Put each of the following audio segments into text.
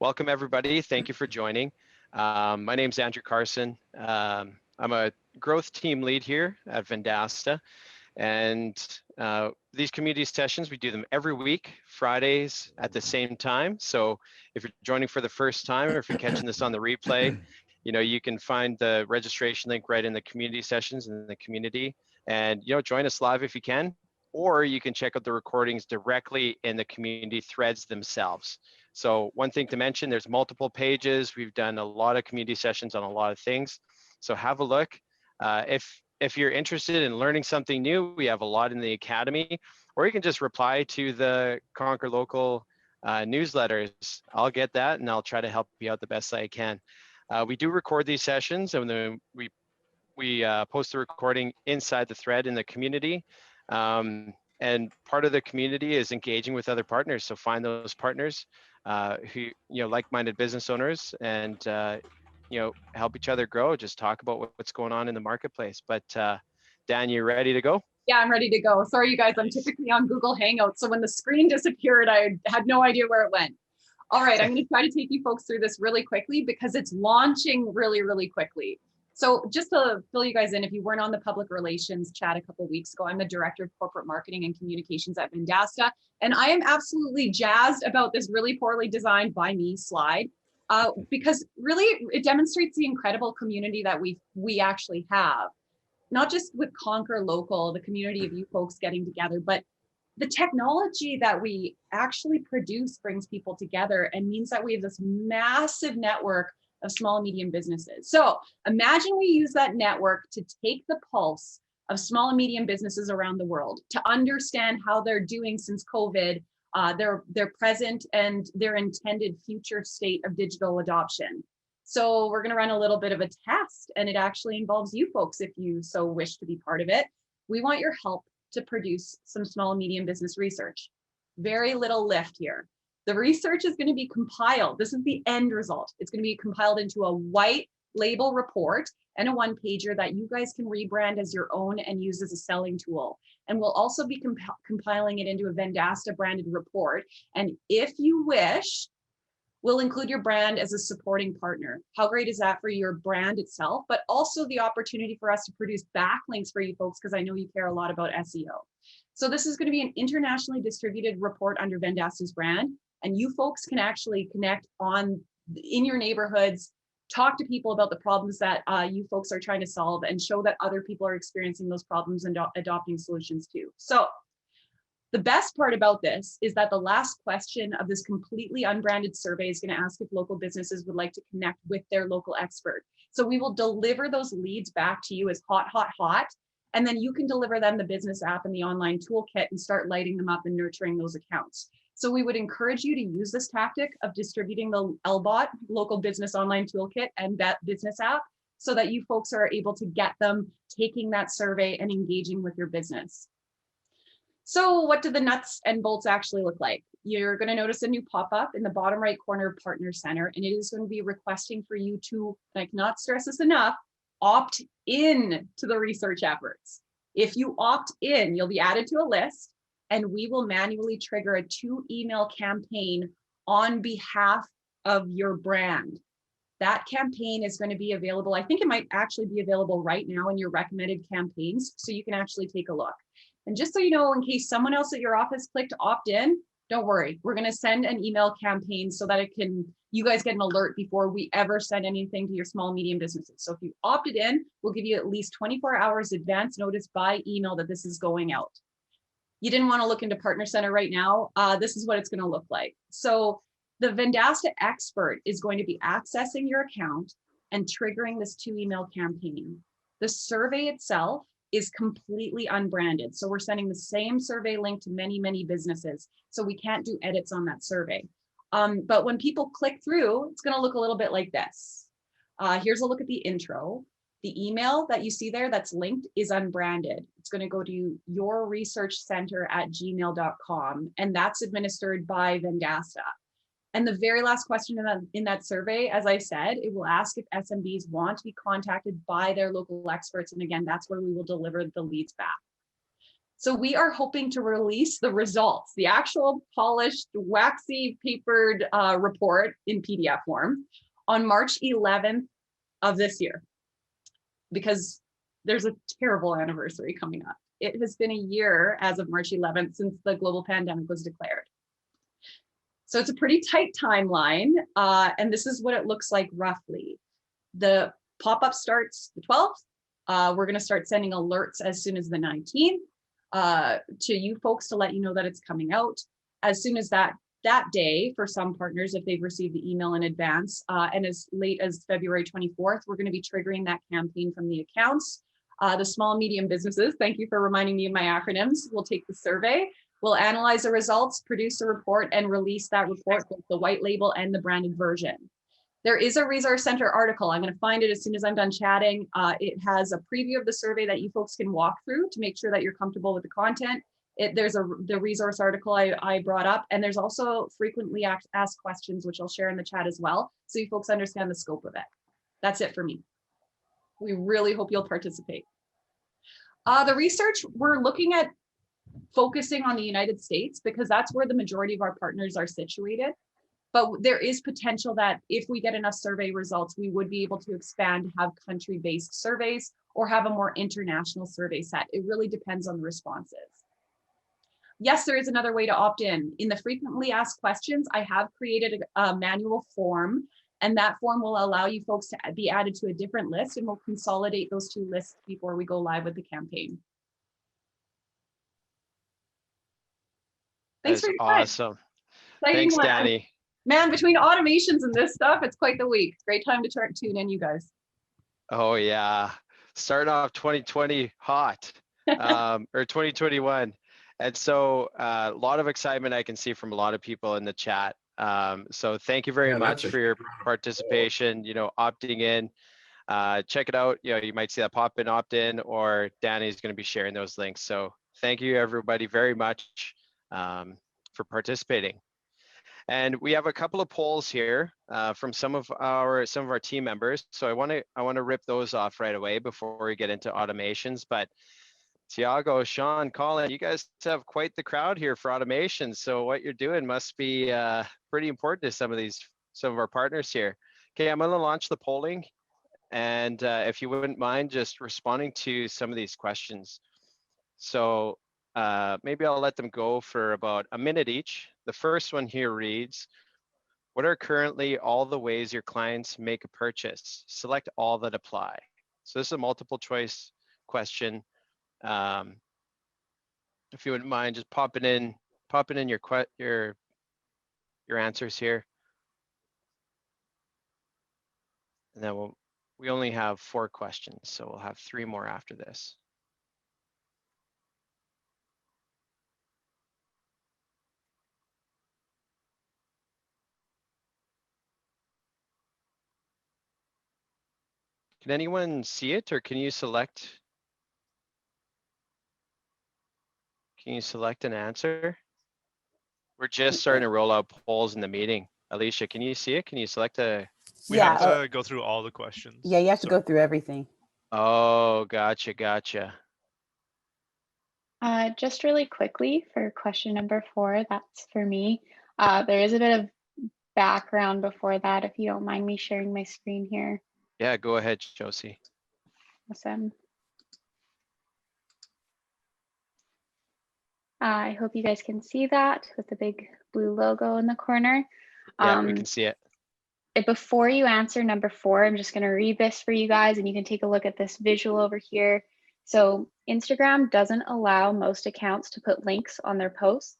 Welcome, everybody. Thank you for joining. My name is Andrew Carson. I'm a growth team lead here at Vendasta. And these community sessions, we do them every week, Fridays at the same time. So if you're joining for the first time, or if you're catching this on the replay, you can find the registration link right in the community sessions in the community. And, join us live if you can, or you can check out the recordings directly in the community threads themselves. So one thing to mention, there's multiple pages. We've done a lot of community sessions on a lot of things. So have a look. If you're interested in learning something new, we have a lot in the academy, or you can just reply to the Conquer Local newsletters. I'll get that and I'll try to help you out the best I can. We do record these sessions, and then we post the recording inside the thread in the community. And part of the community is engaging with other partners. So find those partners who, like-minded business owners, and help each other grow. Just talk about what's going on in the marketplace. But Dan, you ready to go? Yeah, I'm ready to go. Sorry, you guys, I'm typically on Google Hangouts. So when the screen disappeared, I had no idea where it went. All right, I'm going to try to take you folks through this really quickly because it's launching really, really quickly. So just to fill you guys in, if you weren't on the public relations chat a couple of weeks ago, I'm the Director of Corporate Marketing and Communications at Vendasta. And I am absolutely jazzed about this really poorly designed by me slide because really it demonstrates the incredible community that we actually have. Not just with Conquer Local, the community of you folks getting together, but the technology that we actually produce brings people together and means that we have this massive network of small and medium businesses. So imagine we use that network to take the pulse of small and medium businesses around the world to understand how they're doing since COVID, their present and their intended future state of digital adoption. So we're going to run a little bit of a test, and it actually involves you folks if you so wish to be part of it. We want your help to produce some small and medium business research. Very little lift here. The research is going to be compiled. This is the end result. It's going to be compiled into a white label report and a one-pager that you guys can rebrand as your own and use as a selling tool. And we'll also be compiling it into a Vendasta branded report. And if you wish, we'll include your brand as a supporting partner. How great is that for your brand itself, but also the opportunity for us to produce backlinks for you folks, because I know you care a lot about SEO. So this is going to be an internationally distributed report under Vendasta's brand, and you folks can actually connect in your neighborhoods, talk to people about the problems that you folks are trying to solve, and show that other people are experiencing those problems and adopting solutions too. So the best part about this is that the last question of this completely unbranded survey is going to ask if local businesses would like to connect with their local expert. So we will deliver those leads back to you as hot, hot, hot, and then you can deliver them the business app and the online toolkit and start lighting them up and nurturing those accounts. So we would encourage you to use this tactic of distributing the LBOT, local business online toolkit, and that business app so that you folks are able to get them taking that survey and engaging with your business. So what do the nuts and bolts actually look like? You're going to notice a new pop-up in the bottom right corner of Partner Center, and it is going to be requesting for you to, and I cannot stress this enough, opt in to the research efforts. If you opt in, you'll be added to a list, and we will manually trigger a 2-email campaign on behalf of your brand. That campaign is going to be available. I think it might actually be available right now in your recommended campaigns, so you can actually take a look. And just so you know, in case someone else at your office clicked opt in, don't worry. We're going to send an email campaign so that you guys get an alert before we ever send anything to your small, medium businesses. So if you opted in, we'll give you at least 24 hours advance notice by email that this is going out. You didn't want to look into Partner Center right now. This is what it's going to look like. So the Vendasta expert is going to be accessing your account and triggering this 2-email campaign. The survey itself is completely unbranded. So we're sending the same survey link to many, many businesses. So we can't do edits on that survey. But when people click through, it's going to look a little bit like this. Here's a look at the intro. The email that you see there that's linked is unbranded. It's going to go to yourresearchcenter@gmail.com, and that's administered by Vendasta. And the very last question in that survey, as I said, it will ask if SMBs want to be contacted by their local experts. And again, that's where we will deliver the leads back. So we are hoping to release the results, the actual polished, waxy papered report in PDF form on March 11th of this year, because there's a terrible anniversary coming up. It has been a year as of March 11th since the global pandemic was declared. So it's a pretty tight timeline, and this is what it looks like roughly. The pop-up starts the 12th. We're going to start sending alerts as soon as the 19th. To you folks to let you know that it's coming out as soon as that day for some partners if they've received the email in advance, and as late as February 24th, we're going to be triggering that campaign from the accounts. The small medium businesses, thank you for reminding me of my acronyms, will take the survey, we'll analyze the results, produce a report, and release that report, both the white label and the branded version. There is a Resource Center article. I'm going to find it as soon as I'm done chatting. It has a preview of the survey that you folks can walk through to make sure that you're comfortable with the content. There's the resource article I brought up, and there's also frequently asked questions, which I'll share in the chat as well, so you folks understand the scope of it. That's it for me. We really hope you'll participate. The research, we're looking at focusing on the United States because that's where the majority of our partners are situated. But there is potential that if we get enough survey results, we would be able to expand, have country-based surveys, or have a more international survey set. It really depends on the responses. Yes, there is another way to opt in. In the frequently asked questions, I have created a manual form, and that form will allow you folks to be added to a different list, and we'll consolidate those two lists before we go live with the campaign. Thanks for your time. Awesome. Exciting Thanks, one. Danny. Man, between automations and this stuff, it's quite the week. Great time to tune in, you guys. Oh yeah, starting off 2020 hot, or 2021. And so a lot of excitement I can see from a lot of people in the chat. So thank you very much for your participation, opting in. Check it out. You might see that pop in, opt in, or Danny's going to be sharing those links. So thank you everybody very much for participating. And we have a couple of polls here from some of our team members. So I want to rip those off right away before we get into automations. But Tiago, Sean, Colin, you guys have quite the crowd here for automations. So what you're doing must be pretty important to some of our partners here. Okay, I'm going to launch the polling, and if you wouldn't mind just responding to some of these questions. So maybe I'll let them go for about a minute each. The first one here reads, what are currently all the ways your clients make a purchase? Select all that apply. So this is a multiple choice question. If you wouldn't mind just popping in your answers here. And then we only have 4 questions, so we'll have 3 more after this. Can anyone see it, or can you select? Can you select an answer? We're just starting to roll out polls in the meeting. Alicia, can you see it? Can you select a? We have to go through all the questions. Yeah, you have to go through everything. Oh, gotcha. Just really quickly for question number 4, that's for me. There is a bit of background before that, if you don't mind me sharing my screen here. Yeah, go ahead, Josie. Awesome. I hope you guys can see that with the big blue logo in the corner. Yeah, we can see it. Before you answer number 4, I'm just going to read this for you guys, and you can take a look at this visual over here. So Instagram doesn't allow most accounts to put links on their posts.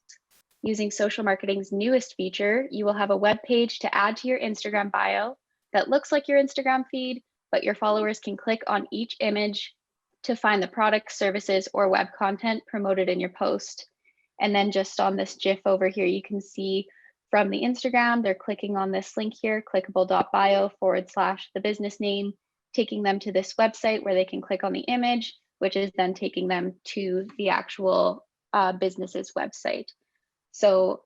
Using social marketing's newest feature, you will have a web page to add to your Instagram bio that looks like your Instagram feed, but your followers can click on each image to find the products, services, or web content promoted in your post. And then just on this GIF over here, you can see from the Instagram, they're clicking on this link here, clickable.bio/the business name, taking them to this website where they can click on the image, which is then taking them to the actual business's website. So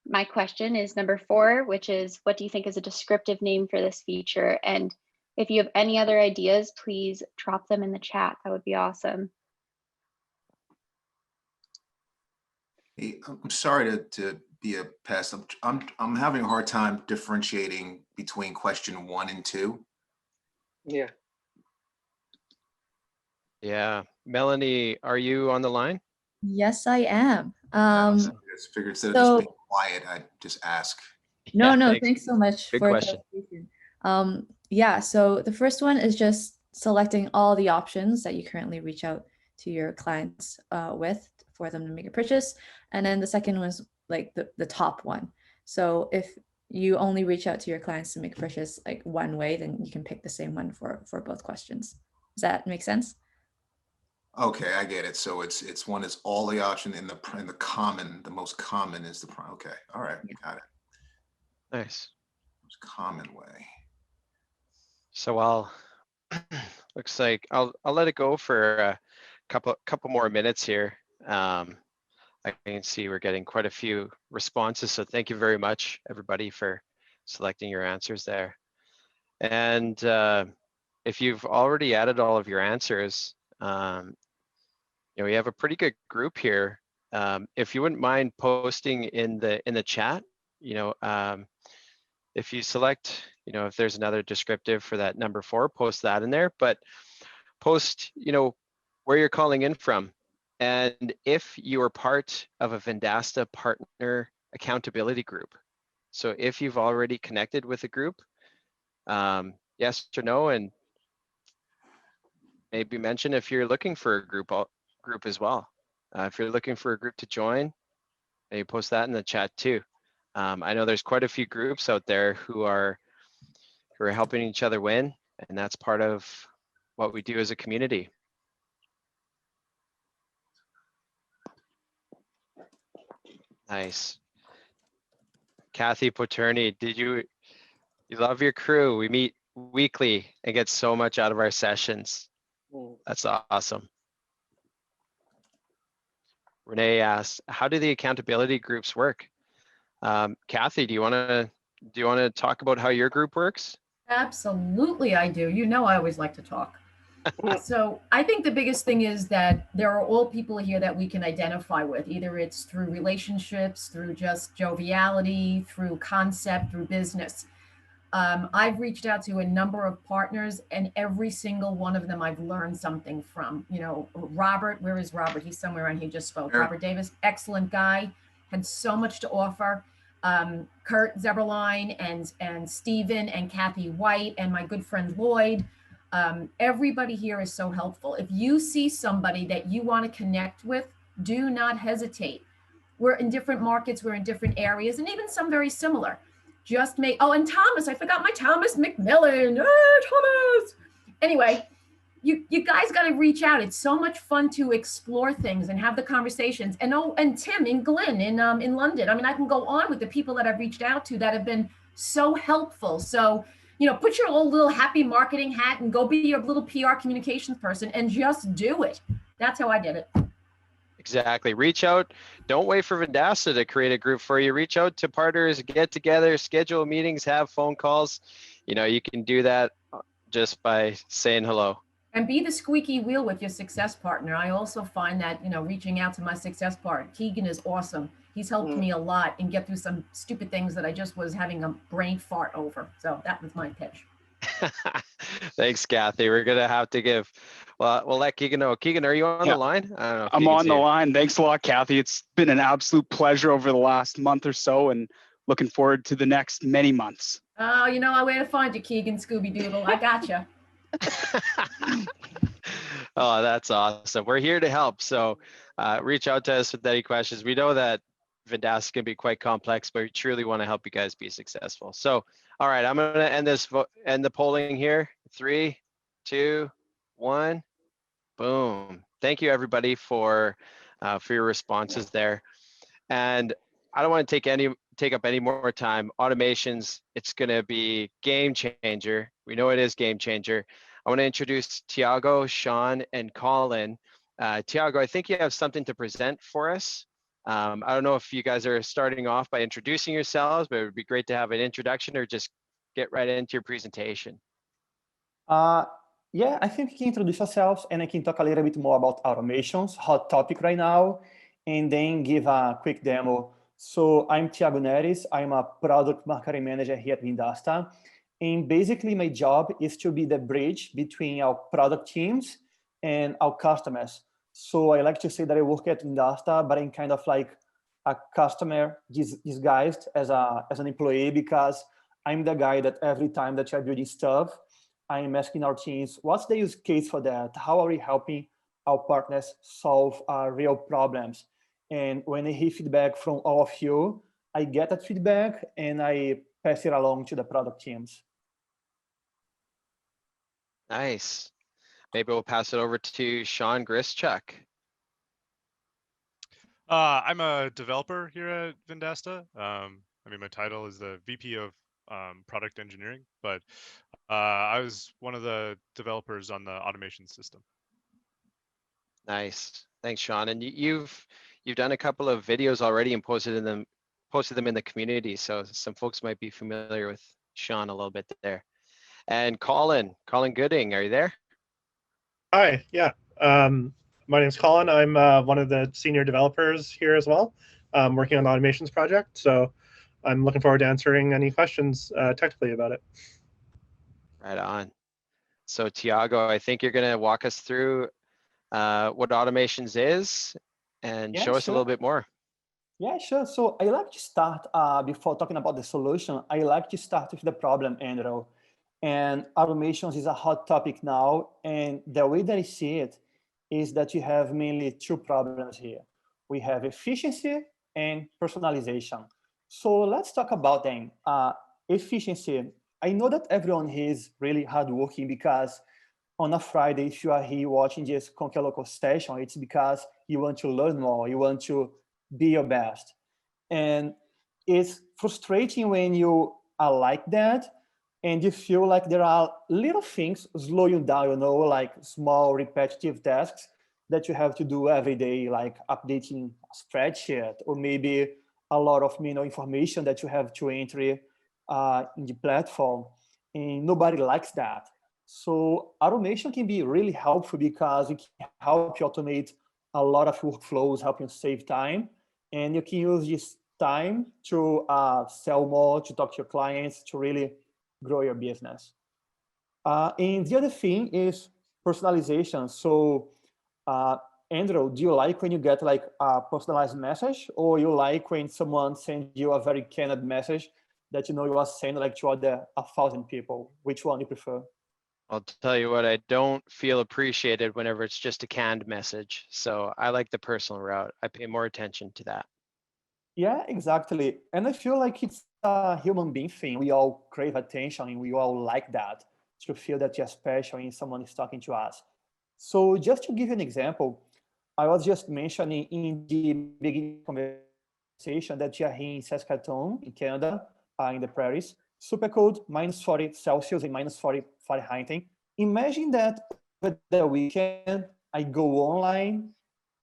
my question is number 4, which is, what do you think is a descriptive name for this feature? And if you have any other ideas, please drop them in the chat. That would be awesome. Hey, I'm sorry to be a pest. I'm having a hard time differentiating between question 1 and 2. Yeah. Yeah. Melanie, are you on the line? Yes, I am. I just figured instead of just being quiet, I'd just ask. No, Yeah, no, thanks so much Good for question. clarification. Yeah, so the first one is just selecting all the options that you currently reach out to your clients with for them to make a purchase. And then the second was like the top one. So if you only reach out to your clients to make a purchase like one way, then you can pick the same one for both questions. Does that make sense? Okay, I get it. So it's one is all the option in the common, the most common is the prime. Okay, all right, got it. Nice. Most common way. So looks like I'll let it go for a couple more minutes here. I can see we're getting quite a few responses, so thank you very much, everybody, for selecting your answers there. And if you've already added all of your answers, we have a pretty good group here. If you wouldn't mind posting in the chat, if you select, if there's another descriptive for that number 4, post that in there, but post, where you're calling in from. And if you are part of a Vendasta partner accountability group. So if you've already connected with a group, yes or no, and maybe mention if you're looking for a group as well. If you're looking for a group to join, maybe post that in the chat too. I know there's quite a few groups out there who are helping each other win, and that's part of what we do as a community. Nice. Kathy Paterni, you love your crew. We meet weekly and get so much out of our sessions. That's awesome. Renee asked, how do the accountability groups work? Kathy, do you want to talk about how your group works? Absolutely, I do. You know, I always like to talk. So I think the biggest thing is that there are all people here that we can identify with. Either it's through relationships, through just joviality, through concept, through business. I've reached out to a number of partners, and every single one of them I've learned something from. Robert, where is Robert? He's somewhere around here, just spoke. Sure. Robert Davis, excellent guy, had so much to offer. Kurt Zeberline and Stephen and Kathy White and my good friend Lloyd. Everybody here is so helpful. If you see somebody that you want to connect with, do not hesitate. We're in different markets, we're in different areas, and even some very similar. Just make, and Thomas, I forgot my Thomas McMillan. Thomas. Anyway, you guys got to reach out. It's so much fun to explore things and have the conversations. And Tim and Glenn in London. I mean, I can go on with the people that I've reached out to that have been so helpful. So, put your old little happy marketing hat and go be your little PR communications person and just do it. That's how I did it. Exactly. Reach out. Don't wait for Vendasta to create a group for you. Reach out to partners, get together, schedule meetings, have phone calls. You can do that just by saying hello. And be the squeaky wheel with your success partner. I also find that, reaching out to my success partner, Keegan is awesome. He's helped me a lot and get through some stupid things that I just was having a brain fart over. So that was my pitch. Thanks, Kathy. We're going to have to give, we'll let Keegan know. Keegan, are you on the line? I don't know. I'm on the line. Thanks a lot, Kathy. It's been an absolute pleasure over the last month or so, and looking forward to the next many months. Oh, you know a way to find you, Keegan Scooby-Doodle. I gotcha. Oh, that's awesome. We're here to help. So reach out to us with any questions. We know that Vendasta can be quite complex, but we truly want to help you guys be successful. So, all right, I'm going to end the polling here. 3, 2, 1, boom. Thank you, everybody, for your responses there. And I don't want to take up any more time. Automations, it's going to be game changer. We know it is game changer. I want to introduce Tiago, Sean, and Colin. Tiago, I think you have something to present for us. I don't know if you guys are starting off by introducing yourselves, but it would be great to have an introduction or just get right into your presentation. Yeah, I think we can introduce ourselves and I can talk a little bit more about automations, hot topic right now. and then give a quick demo. So I'm Thiago Neres. I'm a product marketing manager here at Vindasta. And basically my job is to be the bridge between our product teams and our customers. So I like to say that I work at Vindasta, but I'm kind of like a customer disguised as an employee, because I'm the guy that every time that you're building stuff, I'm asking our teams, what's the use case for that? How are we helping our partners solve real problems? And when I hear feedback from all of you, I get that feedback and I pass it along to the product teams. Nice. Maybe we'll pass it over to Sean Grischuk. I'm a developer here at Vindasta. I mean, my title is the VP of product engineering, but I was one of the developers on the automation system. Nice. Thanks, Sean. And you've done a couple of videos already and posted them in the community. So some folks might be familiar with Sean a little bit there. And Colin Gooding, are you there? Hi, yeah. My name's Colin. I'm one of the senior developers here as well, working on the automations project. So I'm looking forward to answering any questions technically about it. Right on. So Tiago, I think you're going to walk us through what automations is and show us a little bit more. Yeah, sure. So I like to start, before talking about the solution, I like to start with the problem, Andrew. And automations is a hot topic now. And the way that I see it is that you have mainly two problems here. We have efficiency and personalization. So let's talk about them. Efficiency. I know that everyone here is really hardworking, because on a Friday, if you are here watching this Conquer Local session, it's because you want to learn more, you want to be your best. And it's frustrating when you are like that and you feel like there are little things slow you down, you know, like small repetitive tasks that you have to do every day, like updating a spreadsheet, or maybe a lot of information that you have to enter in the platform. And nobody likes that. So automation can be really helpful, because it can help you automate a lot of workflows, help you save time. And you can use this time to sell more, to talk to your clients, to really grow your business. And the other thing is personalization. So Andrew, do you like when you get like a personalized message, or you like when someone sends you a very canned message that you know you are sending like to other 1,000 people? Which one do you prefer? I'll tell you what, I don't feel appreciated whenever it's just a canned message. So I like the personal route. I pay more attention to that. Yeah, exactly. And I feel like it's a human being thing. We all crave attention, and we all like that, to feel that you're special and someone is talking to us. So just to give you an example, I was just mentioning in the beginning conversation that you're here in Saskatoon, in Canada, in the prairies, super cold, -40 Celsius and -40 Fahrenheit. Imagine that over the weekend, I go online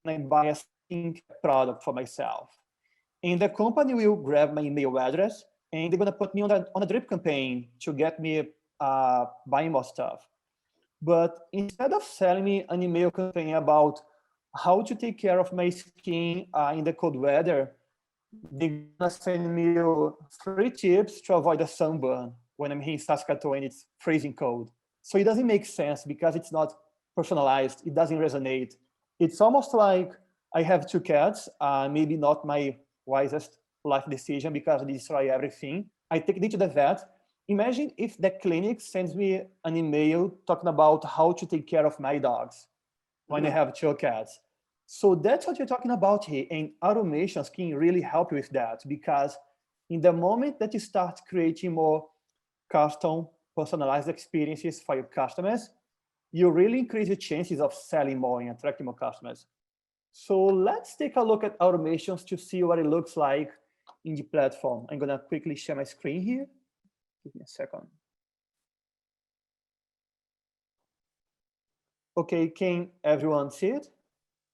and I buy a skincare product for myself. And the company will grab my email address and they're gonna put me on a drip campaign to get me buying more stuff. But instead of selling me an email campaign about how to take care of my skin in the cold weather, they're gonna send me 3 tips to avoid a sunburn when I'm here in Saskatoon and it's freezing cold. So it doesn't make sense, because it's not personalized. It doesn't resonate. It's almost like I have 2 cats, maybe not my wisest life decision, because they destroy everything. I take them to the vet. Imagine if the clinic sends me an email talking about how to take care of my dogs when I have 2 cats. So that's what you're talking about here. And automations can really help you with that, because in the moment that you start creating more custom, personalized experiences for your customers, you really increase your chances of selling more and attracting more customers. So let's take a look at automations to see what it looks like in the platform. I'm gonna quickly share my screen here. Give me a second. Okay, can everyone see it?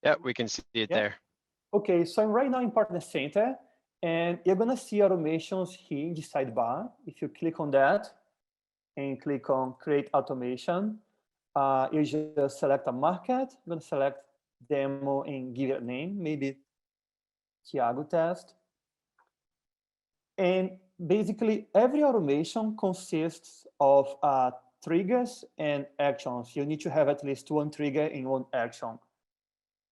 Yeah, we can see it there. Okay, so I'm right now in Partner Center, and you're gonna see automations here in the sidebar. If you click on that and click on Create Automation, you just select a market. I'm gonna select demo and give it a name, maybe Tiago test. And basically, every automation consists of triggers and actions. You need to have at least one trigger in one action.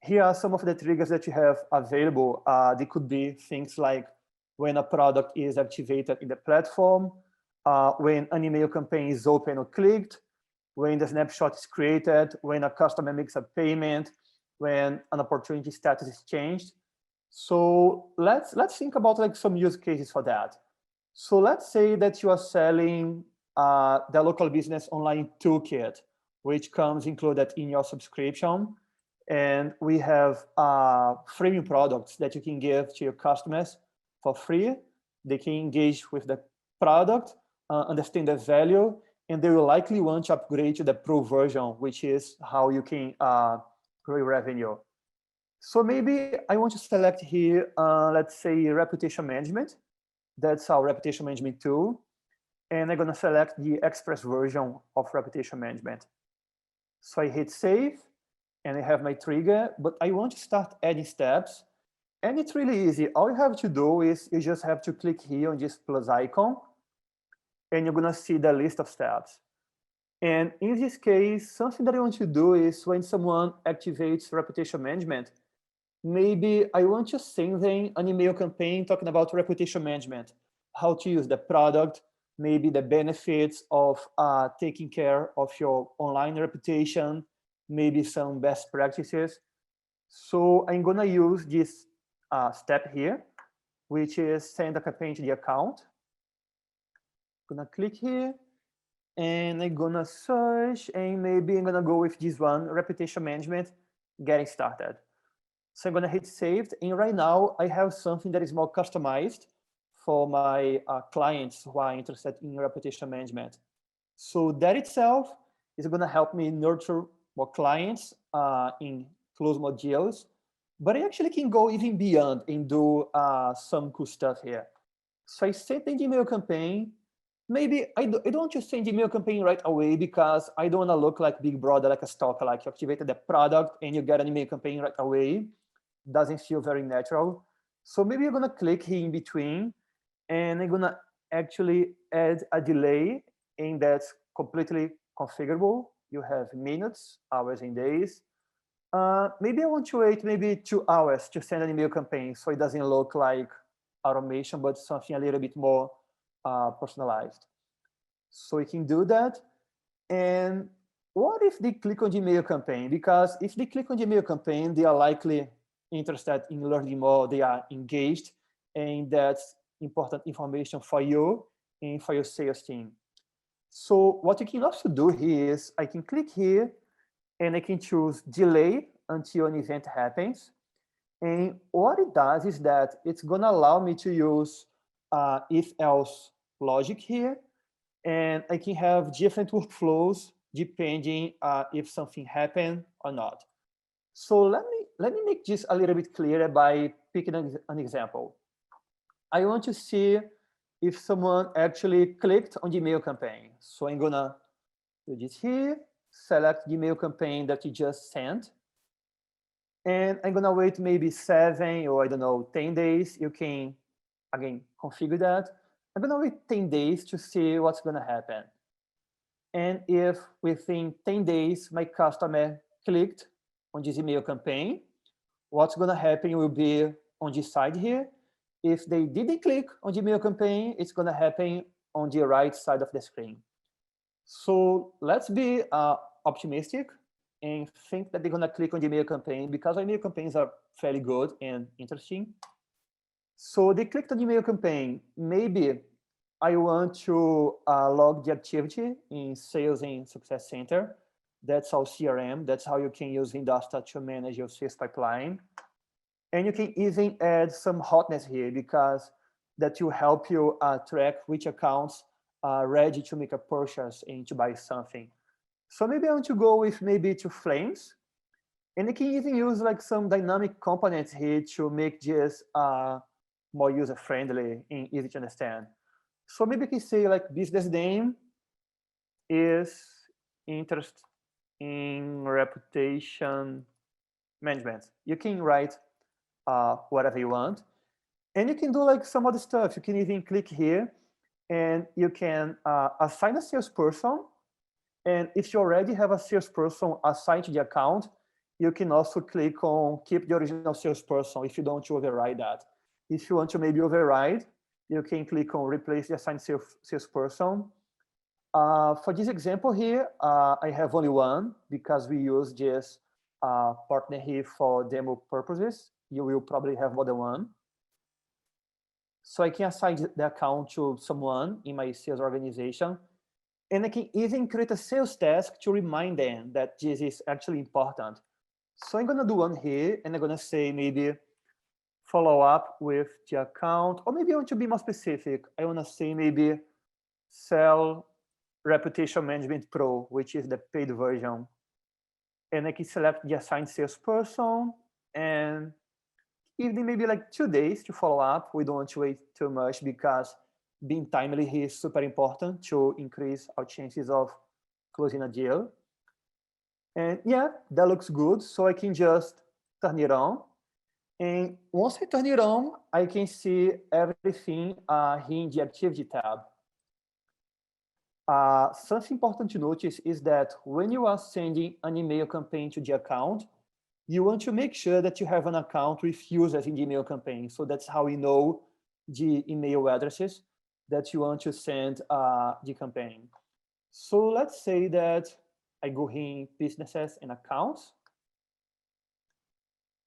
Here are some of the triggers that you have available. They could be things like when a product is activated in the platform, when an email campaign is open or clicked, when the snapshot is created, when a customer makes a payment, when an opportunity status is changed. So let's think about like some use cases for that. So let's say that you are selling the local business online toolkit, which comes included in your subscription. And we have freemium products that you can give to your customers for free. They can engage with the product, understand the value, and they will likely want to upgrade to the pro version, which is how you can grow revenue. So maybe I want to select here, let's say reputation management. That's our reputation management tool. And I'm gonna select the express version of reputation management. So I hit save and I have my trigger, but I want to start adding steps. And it's really easy. All you have to do is you just have to click here on this plus icon and you're gonna see the list of steps. And in this case, something that I want to do is when someone activates reputation management, maybe I want to send them an email campaign talking about reputation management, how to use the product, maybe the benefits of taking care of your online reputation, maybe some best practices. So I'm gonna use this step here, which is send a campaign to the account. Gonna click here and I'm gonna search and maybe I'm gonna go with this one, reputation management, getting started. So I'm gonna hit saved, and right now I have something that is more customized for my clients who are interested in reputation management. So that itself is gonna help me nurture more clients in close more deals, but I actually can go even beyond and do some cool stuff here. So I sent the email campaign. Maybe I don't want to send the email campaign right away because I don't wanna look like Big Brother, like a stalker, like you activated the product and you get an email campaign right away. Doesn't feel very natural. So maybe you're gonna click here in between and I'm gonna actually add a delay, and that's completely configurable. You have minutes, hours, and days. Maybe I want to wait maybe 2 hours to send an email campaign so it doesn't look like automation, but something a little bit more personalized. So we can do that. And what if they click on the email campaign? Because if they click on the email campaign, they are likely interested in learning more, they are engaged, and that's important information for you and for your sales team. So what you can also do here is I can click here and I can choose delay until an event happens. And what it does is that it's gonna allow me to use if-else logic here, and I can have different workflows depending if something happened or not. So let me make this a little bit clearer by picking an example. I want to see if someone actually clicked on the email campaign. So I'm gonna do this here, select the email campaign that you just sent. And I'm gonna wait maybe 7 or I don't know, 10 days. You can, again, configure that. I'm gonna wait 10 days to see what's gonna happen. And if within 10 days, my customer clicked on this email campaign, what's gonna happen will be on this side here. If they didn't click on the email campaign, it's gonna happen on the right side of the screen. So let's be optimistic and think that they're gonna click on the email campaign because our email campaigns are fairly good and interesting. So they clicked on the email campaign. Maybe I want to log the activity in Sales and Success Center. That's our CRM. That's how you can use Vendasta to manage your sales pipeline. And you can even add some hotness here because that will help you track which accounts are ready to make a purchase and to buy something. So maybe I want to go with maybe 2 flames. And you can even use like some dynamic components here to make this more user-friendly and easy to understand. So maybe you can say like business name is interest in reputation management. You can write whatever you want. And you can do like some other stuff. You can even click here and you can assign a salesperson. And if you already have a salesperson assigned to the account, you can also click on keep the original salesperson if you don't want to override that. If you want to maybe override, you can click on replace the assigned salesperson. For this example here, I have only one because we use this partner here for demo purposes. You will probably have more than one. So I can assign the account to someone in my sales organization. And I can even create a sales task to remind them that this is actually important. So I'm going to do one here, and I'm going to say maybe follow up with the account, or maybe I want to be more specific. I want to say maybe sell Reputation Management Pro, which is the paid version. And I can select the assigned salesperson and give them maybe like 2 days to follow up. We don't want to wait too much because being timely here is super important to increase our chances of closing a deal. And yeah, that looks good. So I can just turn it on. And once I turn it on, I can see everything here in the activity tab. Something important to notice is that when you are sending an email campaign to the account, you want to make sure that you have an account with users in the email campaign. So that's how you know the email addresses that you want to send the campaign. So let's say that I go here in businesses and accounts.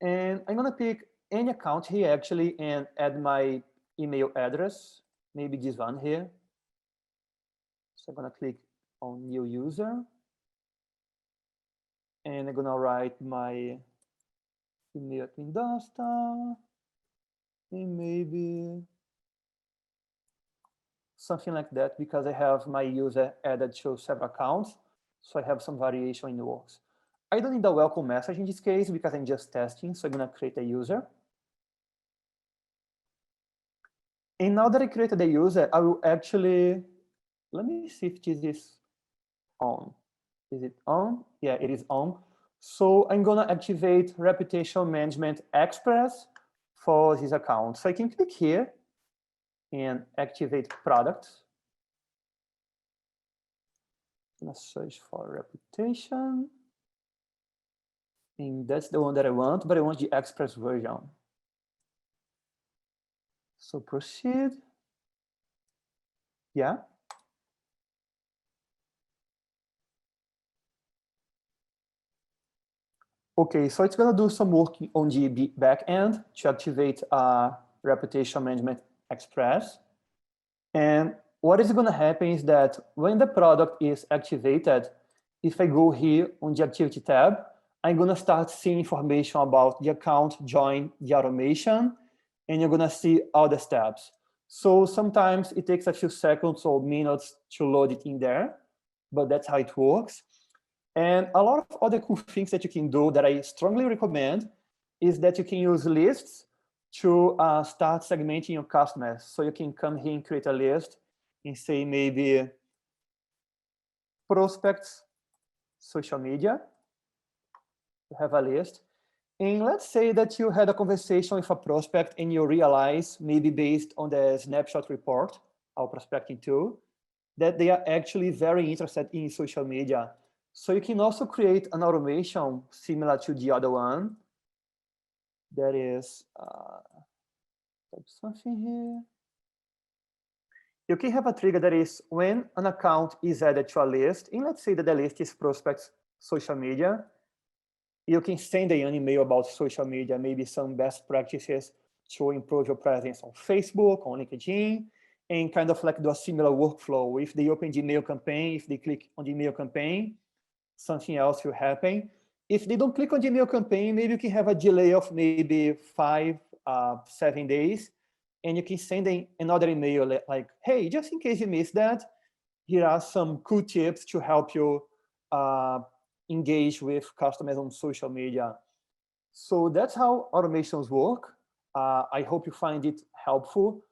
And I'm going to pick any account here actually and add my email address, maybe this one here. So I'm going to click on new user. And I'm going to write my email at Vendasta. And maybe something like that, because I have my user added to several accounts. So I have some variation in the works. I don't need a welcome message in this case because I'm just testing. So I'm going to create a user. And now that I created a user, I will actually, let me see if this is on. Is it on? Yeah, it is on. So I'm going to activate Reputation Management Express for this account. So I can click here and activate products. I'm going to search for reputation. And that's the one that I want, but I want the Express version. So proceed. Yeah. Okay, so it's going to do some work on the back end to activate Reputation Management Express. And what is going to happen is that when the product is activated, if I go here on the activity tab, I'm going to start seeing information about the account, join the automation, and you're going to see all the steps. So sometimes it takes a few seconds or minutes to load it in there, but that's how it works. And a lot of other cool things that you can do that I strongly recommend is that you can use lists to start segmenting your customers. So you can come here and create a list and say maybe prospects, social media. You have a list. And let's say that you had a conversation with a prospect and you realize, maybe based on the snapshot report, our prospecting tool, that they are actually very interested in social media. So you can also create an automation similar to the other one. That is something here. You can have a trigger that is when an account is added to a list, and let's say that the list is prospects social media, you can send an email about social media, maybe some best practices to improve your presence on Facebook, on LinkedIn, and kind of like do a similar workflow. If they open the email campaign, if they click on the email campaign, something else will happen. If they don't click on the email campaign, maybe you can have a delay of maybe 5, 7 days, and you can send another email like, hey, just in case you missed that, here are some cool tips to help you engage with customers on social media. So that's how automations work. I hope you find it helpful.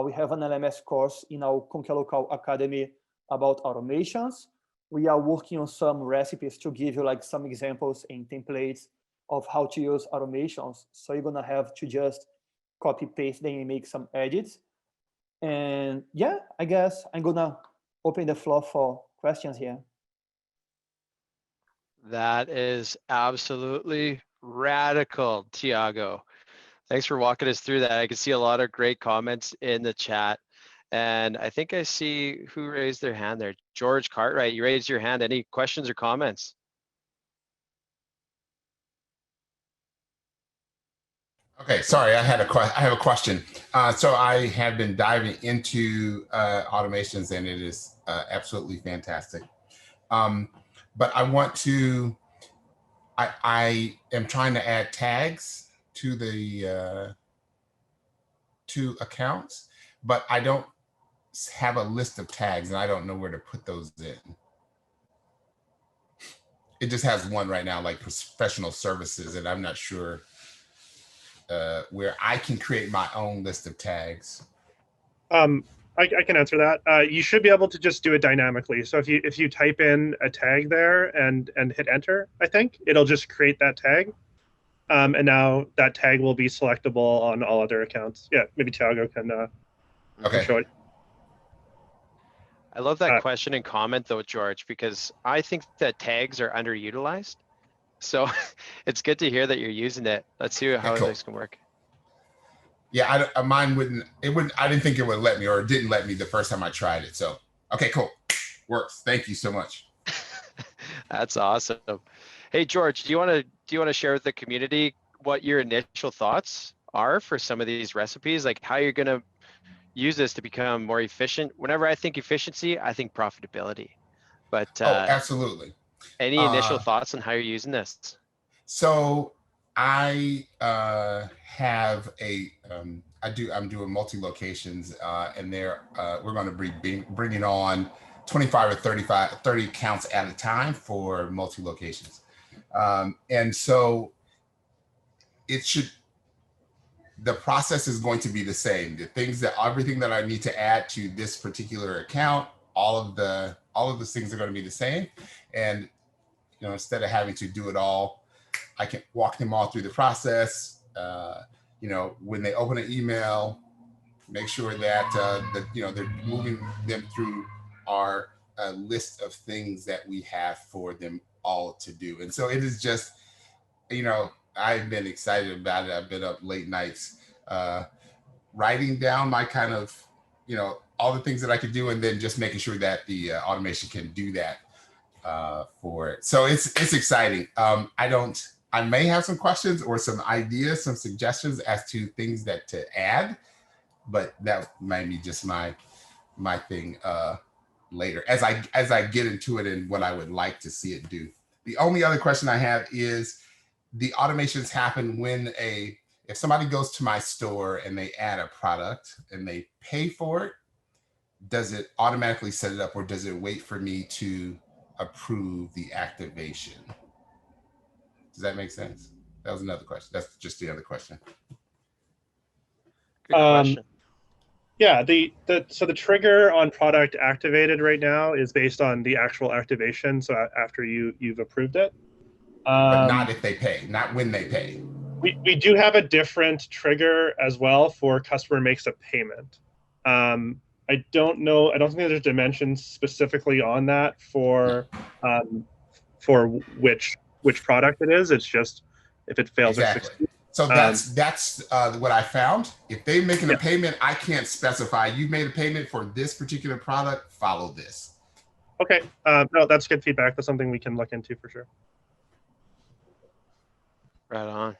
We have an LMS course in our Conquer Local Academy about automations. We are working on some recipes to give you like some examples and templates of how to use automations. So you're gonna have to just copy paste, then you make some edits. And yeah, I guess I'm gonna open the floor for questions here. That is absolutely radical, Tiago. Thanks for walking us through that. I can see a lot of great comments in the chat. And I think I see who raised their hand there. George Cartwright, you raised your hand. Any questions or comments? Okay, sorry, I have a question. So I have been diving into automations, and it is absolutely fantastic. But I want to, I am trying to add tags to the to accounts, but I don't have a list of tags, and I don't know where to put those in. It just has one right now, like professional services, and I'm not sure where I can create my own list of tags. I can answer that. You should be able to just do it dynamically. So if you type in a tag there and hit enter, I think it'll just create that tag. And now that tag will be selectable on all other accounts. Yeah, maybe Tiago can show it. I love that question and comment though, George, because I think that tags are underutilized. So it's good to hear that you're using it. Let's see how this can work. Yeah, mine wouldn't. I didn't think it would let me, or it didn't let me the first time I tried it. So okay, cool, works. Thank you so much. That's awesome. Hey George, do you want to share with the community what your initial thoughts are for some of these recipes, like how you're going to use this to become more efficient? Whenever I think efficiency, I think profitability. But absolutely. Any initial thoughts on how you're using this? So I have a I'm doing multi-locations, and we're going to be bringing on 25 or 30 counts at a time for multi-locations. And so the process is going to be the same. Everything that I need to add to this particular account, all of the things are going to be the same. And instead of having to do it all, I can walk them all through the process. When they open an email, make sure that they're moving them through our list of things that we have for them all to do. And so it is just, I've been excited about it. I've been up late nights writing down my kind of, all the things that I could do, and then just making sure that the automation can do that for it. So it's exciting. I may have some questions or some ideas, some suggestions as to things to add, but that might be just my thing later as I get into it and what I would like to see it do. The only other question I have is, the automations happen when if somebody goes to my store and they add a product and they pay for it, does it automatically set it up, or does it wait for me to approve the activation? Does that make sense? That was another question. That's just the other question. Good question. Yeah, so the trigger on product activated right now is based on the actual activation. So after you've approved it. But not if they pay, not when they pay. We do have a different trigger as well for customer makes a payment. I don't think there's dimensions specifically on that for which product it is. It's just if it fails. Exactly. So that's what I found. If they're making a payment, I can't specify, you made a payment for this particular product, follow this. Okay. No, that's good feedback. That's something we can look into for sure. Right on.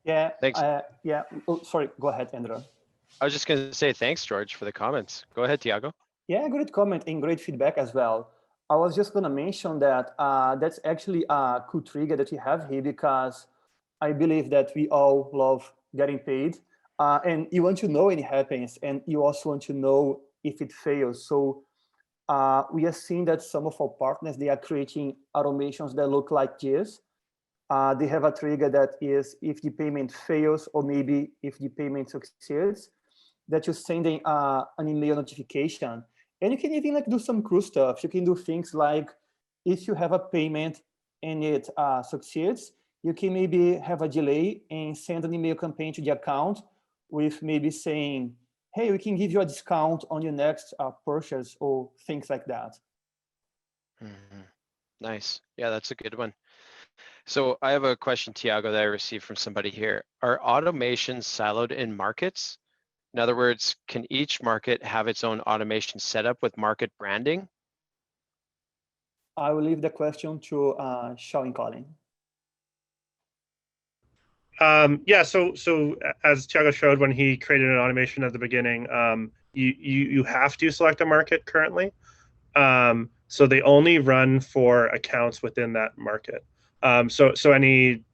Yeah. Thanks. Yeah. Oh, sorry. Go ahead, Andrew. I was just going to say thanks, George, for the comments. Go ahead, Tiago. Yeah, great comment and great feedback as well. I was just going to mention that that's actually a cool trigger that you have here, because I believe that we all love getting paid, and you want to know when it happens, and you also want to know if it fails. So we are seeing that some of our partners, they are creating automations that look like this. They have a trigger that is if the payment fails, or maybe if the payment succeeds, that you're sending an email notification. And you can even do some cool stuff. You can do things like, if you have a payment and it succeeds, you can maybe have a delay and send an email campaign to the account with maybe saying, hey, we can give you a discount on your next purchase or things like that. Nice. Yeah, that's a good one. So I have a question, Tiago, that I received from somebody here. Are automations siloed in markets? In other words, can each market have its own automation setup with market branding? I will leave the question to Shaw and Colin. Yeah, so as Tiago showed when he created an automation at the beginning, you have to select a market currently. So they only run for accounts within that market. So any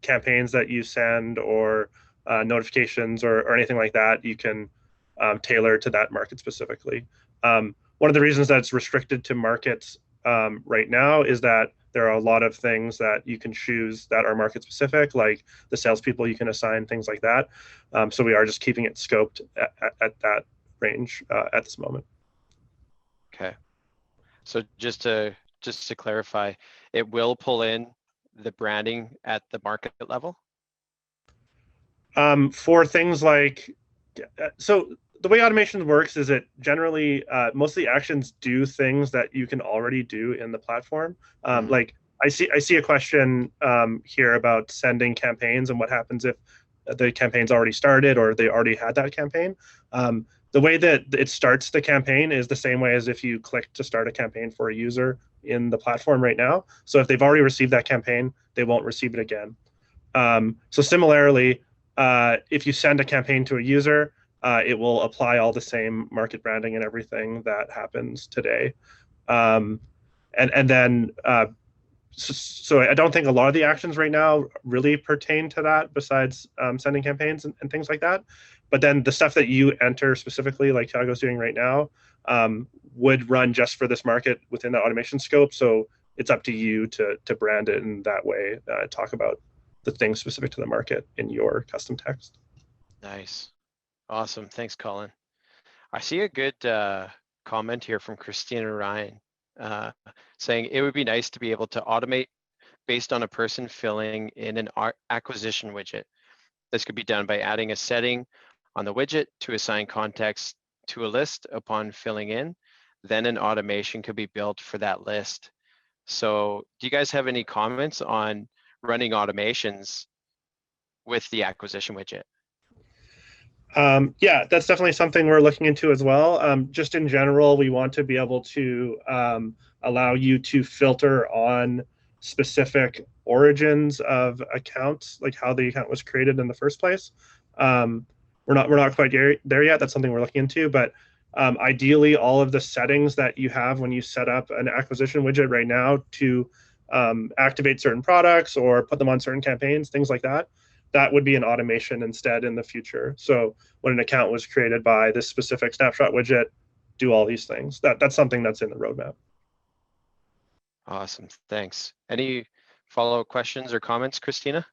campaigns that you send or notifications or anything like that, you can tailor to that market specifically. One of the reasons that it's restricted to markets right now is that there are a lot of things that you can choose that are market specific, like the salespeople you can assign, things like that. So we are just keeping it scoped at that range at this moment. Okay. So just to clarify, it will pull in the branding at the market level? For things like, so the way automation works is it generally, most of the actions do things that you can already do in the platform. Like I see a question here about sending campaigns and what happens if the campaign's already started or they already had that campaign. The way that it starts the campaign is the same way as if you click to start a campaign for a user in the platform right now. So if they've already received that campaign, they won't receive it again. So similarly, if you send a campaign to a user, it will apply all the same market branding and everything that happens today. And then, so I don't think a lot of the actions right now really pertain to that besides sending campaigns and things like that. But then the stuff that you enter specifically, like Tiago's doing right now, would run just for this market within the automation scope. So it's up to you to brand it in that way, talk about the things specific to the market in your custom text. Nice. Awesome. Thanks, Colin. I see a good comment here from Christina Ryan saying it would be nice to be able to automate based on a person filling in an acquisition widget. This could be done by adding a setting on the widget to assign context to a list upon filling in. Then an automation could be built for that list. So do you guys have any comments on running automations with the acquisition widget? Yeah, that's definitely something we're looking into as well. Just in general, we want to be able to allow you to filter on specific origins of accounts, like how the account was created in the first place. We're not quite there yet. That's something we're looking into, but ideally, all of the settings that you have when you set up an acquisition widget right now to activate certain products or put them on certain campaigns, things like that, that would be an automation instead in the future. So when an account was created by this specific snapshot widget, do all these things. That's something that's in the roadmap. Awesome, thanks. Any follow-up questions or comments, Christina?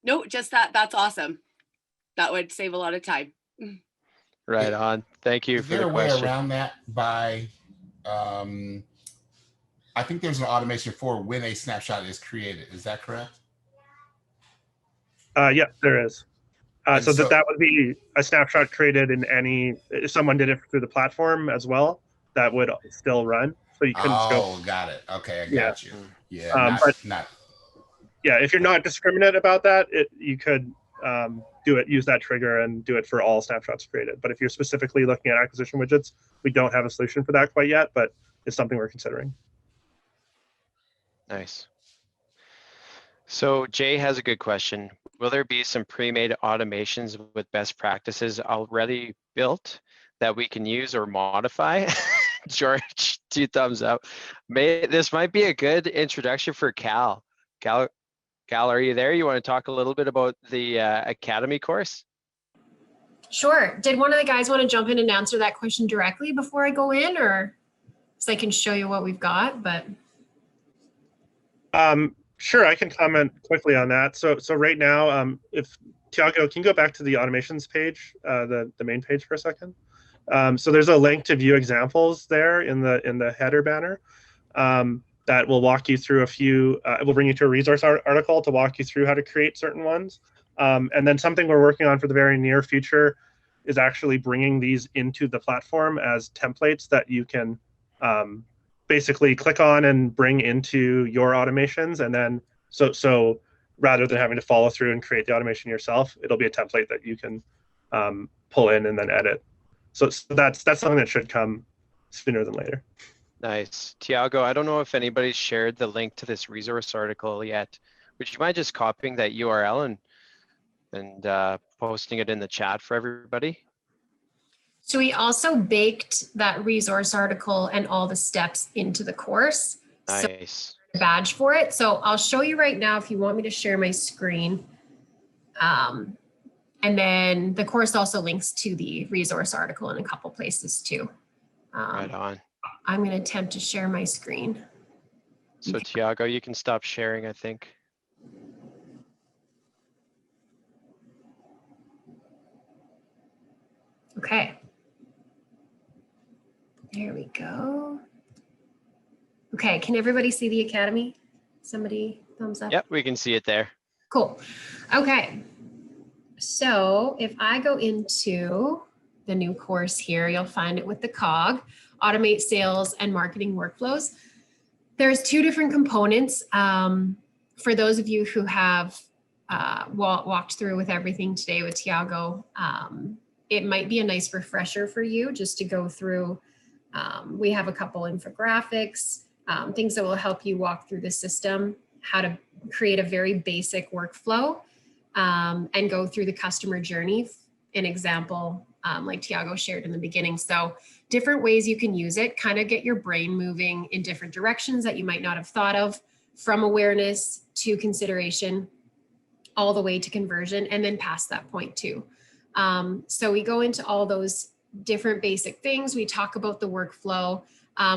No, just that's awesome. That would save a lot of time. Right on. Thank you Is for there the a way question. around that by, I think there's an automation for when a snapshot is created. Is that correct? Yeah, there is. So that would be a snapshot created in any, if someone did it through the platform as well, that would still run. So you couldn't scope. Got it. Okay, I got you. Yeah, not. Yeah, if you're not discriminate about that, you could use that trigger and do it for all snapshots created. But if you're specifically looking at acquisition widgets, we don't have a solution for that quite yet, but it's something we're considering. Nice. So Jay has a good question. Will there be some pre-made automations with best practices already built that we can use or modify? George, 2 thumbs up. This might be a good introduction for Cal. Cal, are you there? You want to talk a little bit about the Academy course? Sure. Did one of the guys want to jump in and answer that question directly before I go in, or so I can show you what we've got? But sure, I can comment quickly on that. So right now, if Tiago, can you go back to the automations page, the main page for a second? So there's a link to view examples there in the header banner. that will walk you through a few, it will bring you to a resource article to walk you through how to create certain ones. And then something we're working on for the very near future is actually bringing these into the platform as templates that you can basically click on and bring into your automations. And then, so rather than having to follow through and create the automation yourself, it'll be a template that you can pull in and then edit. So that's something that should come sooner than later. Nice. Tiago, I don't know if anybody's shared the link to this resource article yet. Would you mind just copying that URL and posting it in the chat for everybody? So we also baked that resource article and all the steps into the course. Nice. So badge for it. So I'll show you right now if you want me to share my screen. And then the course also links to the resource article in a couple places too. Right on. I'm going to attempt to share my screen. So Tiago, you can stop sharing, I think. Okay. There we go. Okay, can everybody see the Academy? Somebody thumbs up? Yep, we can see it there. Cool. Okay. So if I go into the new course here, you'll find it with the COG, Automate Sales and Marketing Workflows. There's two different components. For those of you who have walked through with everything today with Tiago, it might be a nice refresher for you just to go through. We have a couple infographics, things that will help you walk through the system, how to create a very basic workflow, and go through the customer journey, an example like Tiago shared in the beginning. So different ways you can use it, kind of get your brain moving in different directions that you might not have thought of, from awareness to consideration, all the way to conversion, and then past that point too. So we go into all those different basic things. We talk about the workflow.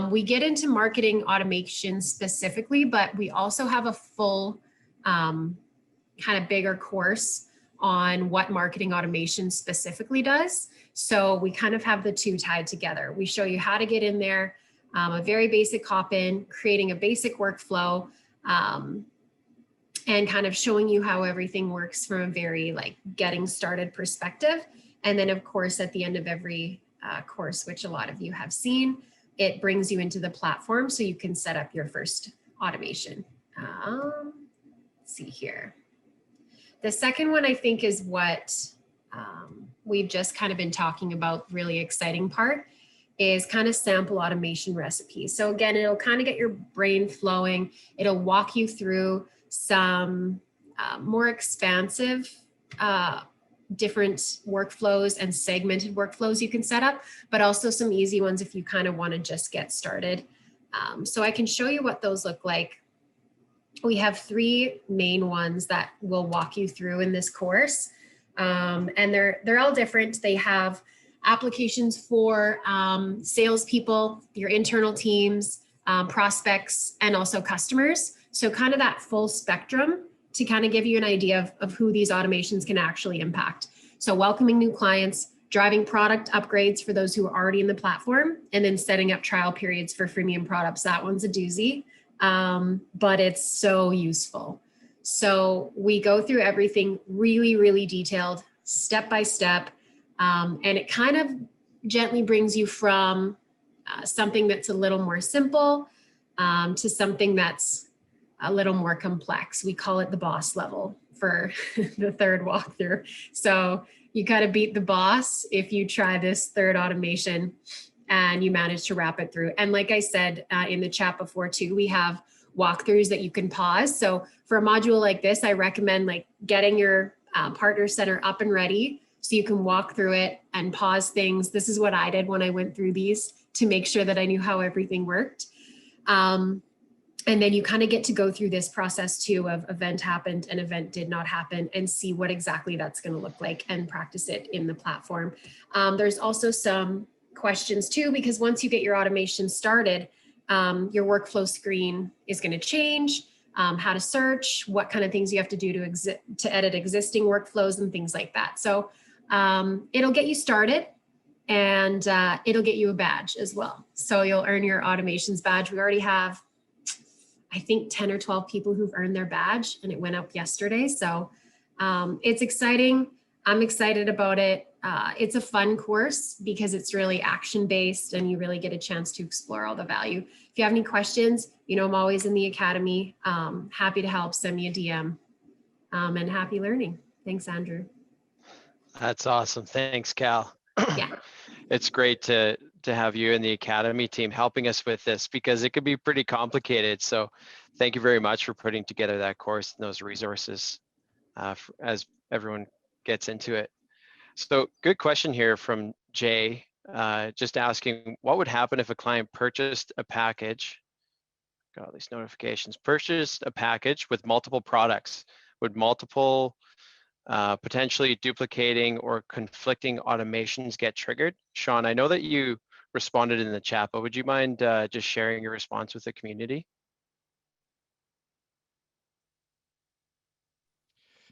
We get into marketing automation specifically, but we also have a full kind of bigger course on what marketing automation specifically does. So we kind of have the two tied together. We show you how to get in there, a very basic hop in, creating a basic workflow, and kind of showing you how everything works from a very like getting started perspective. And then of course, at the end of every course, which a lot of you have seen, it brings you into the platform so you can set up your first automation. Let's see here. The second one I think is what we've just kind of been talking about, really exciting part, is kind of sample automation recipes. So again, it'll kind of get your brain flowing. It'll walk you through some more expansive different workflows and segmented workflows you can set up, but also some easy ones if you kind of want to just get started. So I can show you what those look like. We have three main ones that we'll walk you through in this course. And they're all different. They have applications for salespeople, your internal teams, prospects, and also customers. So kind of that full spectrum to kind of give you an idea of who these automations can actually impact. So welcoming new clients, driving product upgrades for those who are already in the platform, and then setting up trial periods for freemium products. That one's a doozy, but it's so useful. So we go through everything really, really detailed, step by step, and it kind of gently brings you from something that's a little more simple to something that's a little more complex. We call it the boss level for the third walkthrough. So you kind of beat the boss if you try this third automation and you manage to wrap it through. And like I said in the chat before too, we have walkthroughs that you can pause. So for a module like this, I recommend like getting your partner center up and ready so you can walk through it and pause things. This is what I did when I went through these to make sure that I knew how everything worked. And then you kind of get to go through this process too of event happened and event did not happen and see what exactly that's going to look like and practice it in the platform. There's also some questions too, because once you get your automation started, your workflow screen is going to change, how to search, what kind of things you have to do to edit existing workflows and things like that. So it'll get you started and it'll get you a badge as well. So you'll earn your automations badge. We already have I think 10 or 12 people who've earned their badge, and it went up yesterday. So it's exciting. I'm excited about it. It's a fun course because it's really action-based and you really get a chance to explore all the value. If you have any questions, you know, I'm always in the academy. Happy to help, send me a DM, and happy learning. Thanks, Andrew. That's awesome. Thanks, Cal. Yeah. It's great to have you and the academy team helping us with this because it could be pretty complicated. So thank you very much for putting together that course and those resources as everyone gets into it. So good question here from Jay, just asking what would happen if a client purchased a package, got all these notifications, purchased a package with multiple products, would multiple potentially duplicating or conflicting automations get triggered? Sean, I know that you responded in the chat, but would you mind just sharing your response with the community?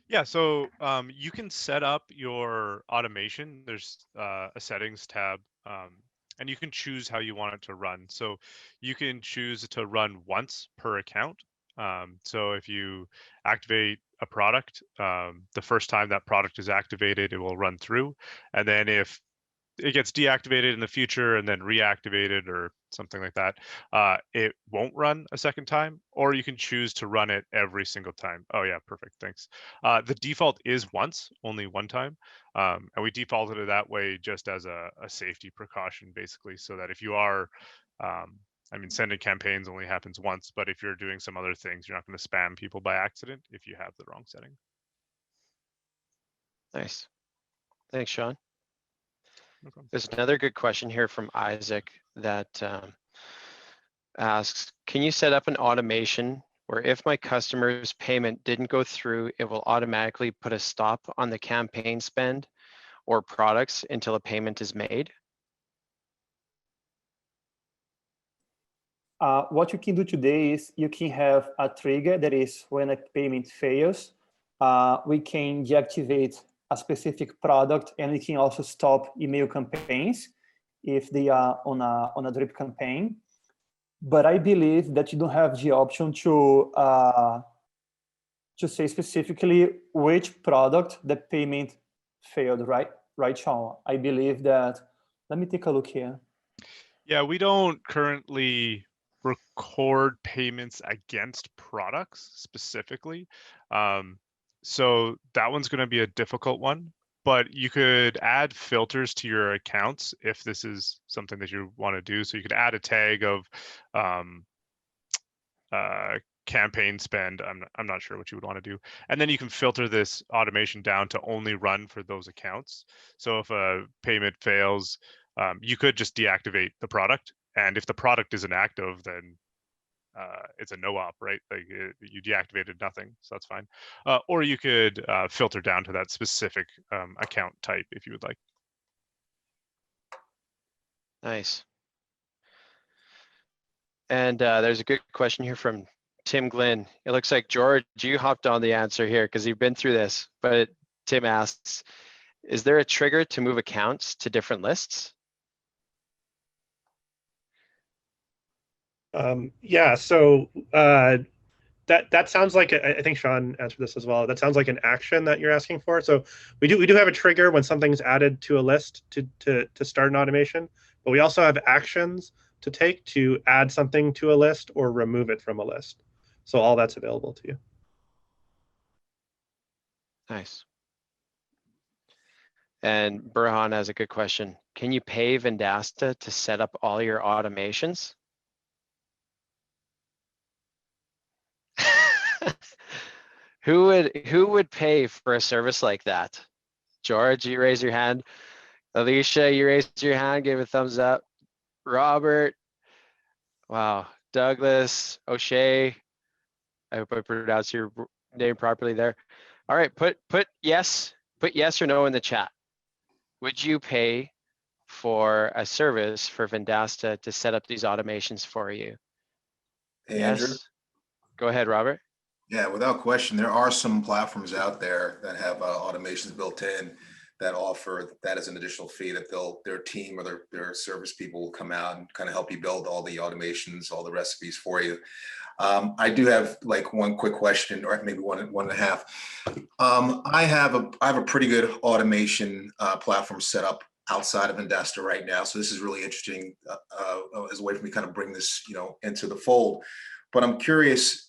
Yeah, so you can set up your automation. There's a settings tab, and you can choose how you want it to run. So you can choose to run once per account. So if you activate a product, the first time that product is activated, it will run through. And then if it gets deactivated in the future and then reactivated or something like that, it won't run a second time, or you can choose to run it every single time. Oh yeah, perfect, thanks. The default is once, only one time. And we defaulted it that way just as a safety precaution, basically, so that if you are, I mean, sending campaigns only happens once, but if you're doing some other things, you're not going to spam people by accident if you have the wrong setting. Nice. Thanks, Sean. No problem. There's another good question here from Isaac that asks, can you set up an automation where if my customer's payment didn't go through, it will automatically put a stop on the campaign spend or products until a payment is made? What you can do today is you can have a trigger that is when a payment fails, we can deactivate a specific product, and we can also stop email campaigns if they are on a drip campaign. But I believe that you don't have the option to say specifically which product the payment failed, right? Right, Sean? I believe that, let me take a look here. Yeah, we don't currently record payments against products specifically. So that one's going to be a difficult one, but you could add filters to your accounts if this is something that you want to do. So you could add a tag of campaign spend. I'm not sure what you would want to do. And then you can filter this automation down to only run for those accounts. So if a payment fails, you could just deactivate the product. And if the product isn't active, then it's a no op, right? Like you deactivated nothing, so that's fine. Or you could filter down to that specific account type if you would like. Nice. And there's a good question here from Tim Glynn. It looks like George, you hopped on the answer here because you've been through this, but Tim asks, is there a trigger to move accounts to different lists? Yeah, so that sounds like I think Sean answered this as well. That sounds like an action that you're asking for. So we do have a trigger when something's added to a list to start an automation, but we also have actions to take to add something to a list or remove it from a list. So all that's available to you. Nice. And Burhan has a good question. Can you pay Vendasta to set up all your automations? Who would pay for a service like that? George, you raise your hand. Alicia, you raised your hand, gave a thumbs up. Robert, wow. Douglas, O'Shea, I hope I pronounced your name properly there. All right, put yes or no in the chat. Would you pay for a service for Vendasta to set up these automations for you? Hey, Yes. Andrew. Go ahead, Robert. Yeah, without question, there are some platforms out there that have automations built in. that offer that as an additional fee, that their team or their service people will come out and kind of help you build all the automations, all the recipes for you. I do have like one quick question, or maybe one and a half. I have a pretty good automation platform set up outside of Vendasta right now. So this is really interesting as a way for me to kind of bring this, into the fold. But I'm curious,